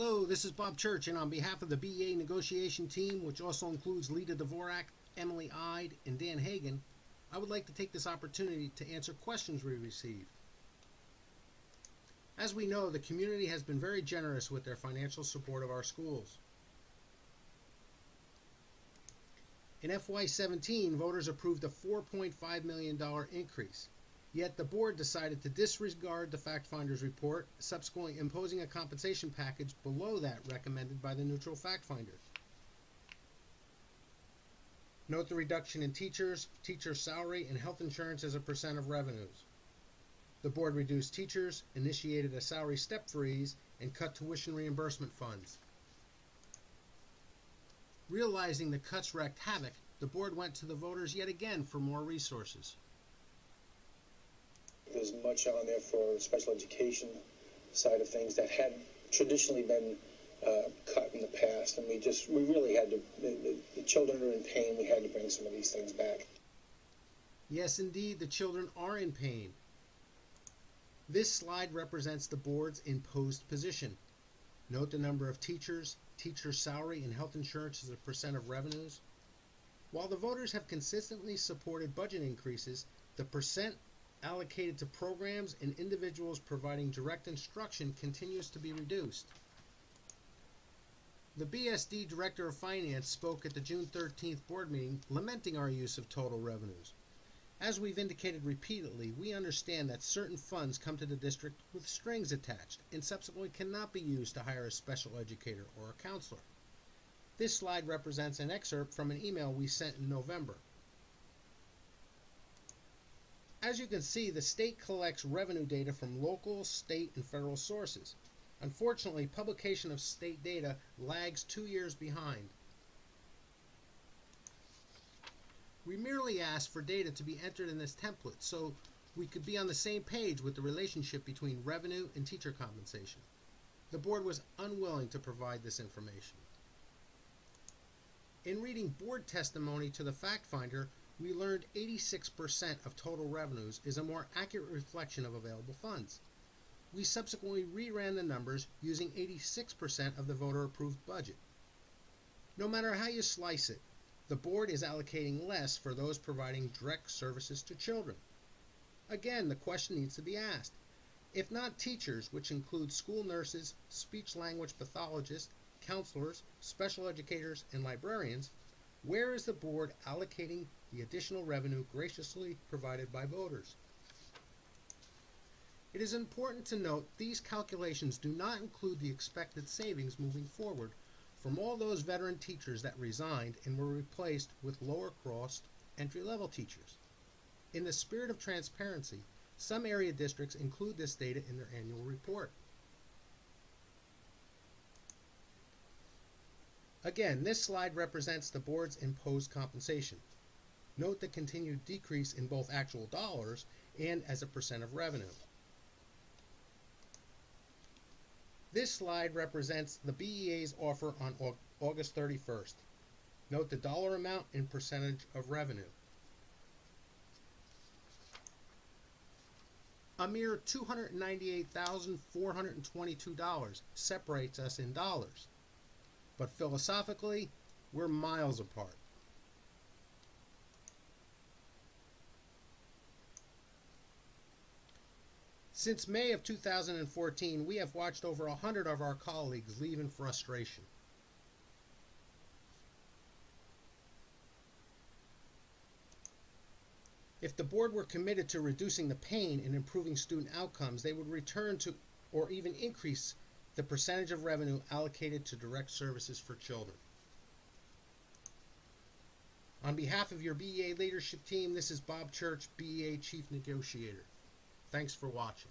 Hello, this is Bob Church, and on behalf of the BEA negotiation team, which also includes Lita Dvorak, Emily Ide, and Dan Hagan, I would like to take this opportunity to answer questions we received. As we know, the community has been very generous with their financial support of our schools. In FY17, voters approved a $4.5 million increase. Yet the board decided to disregard the fact finder's report, subsequently imposing a compensation package below that recommended by the neutral fact finder. Note the reduction in teacher salary, and health insurance as a percent of revenues. The board reduced teachers, initiated a salary step freeze, and cut tuition reimbursement funds. Realizing the cuts wreaked havoc, the board went to the voters yet again for more resources. There's much on there for special education side of things that had traditionally been cut in the past, and we really had to, the children are in pain, we had to bring some of these things back. Yes, indeed, the children are in pain. This slide represents the board's imposed position. Note the number of teachers, teacher salary, and health insurance as a percent of revenues. While the voters have consistently supported budget increases, the percent allocated to programs and individuals providing direct instruction continues to be reduced. The BSD Director of Finance spoke at the June 13th board meeting lamenting our use of total revenues. As we've indicated repeatedly, we understand that certain funds come to the district with strings attached and subsequently cannot be used to hire a special educator or a counselor. This slide represents an excerpt from an email we sent in November. As you can see, the state collects revenue data from local, state, and federal sources. Unfortunately, publication of state data lags 2 years behind. We merely asked for data to be entered in this template so we could be on the same page with the relationship between revenue and teacher compensation. The board was unwilling to provide this information. In reading board testimony to the fact finder, we learned 86% of total revenues is a more accurate reflection of available funds. We subsequently reran the numbers using 86% of the voter-approved budget. No matter how you slice it, the board is allocating less for those providing direct services to children. Again, the question needs to be asked. If not teachers, which include school nurses, speech-language pathologists, counselors, special educators, and librarians, where is the board allocating the additional revenue graciously provided by voters? It is important to note these calculations do not include the expected savings moving forward from all those veteran teachers that resigned and were replaced with lower-cost entry-level teachers. In the spirit of transparency, some area districts include this data in their annual report. Again, this slide represents the board's imposed compensation. Note the continued decrease in both actual dollars and as a percent of revenue. This slide represents the BEA's offer on August 31st. Note the dollar amount and percentage of revenue. A mere $298,422 separates us in dollars, but philosophically, we're miles apart. Since May of 2014, we have watched over 100 of our colleagues leave in frustration. If the board were committed to reducing the pain and improving student outcomes, they would return to or even increase the percentage of revenue allocated to direct services for children. On behalf of your BEA leadership team, this is Bob Church, BEA Chief Negotiator. Thanks for watching.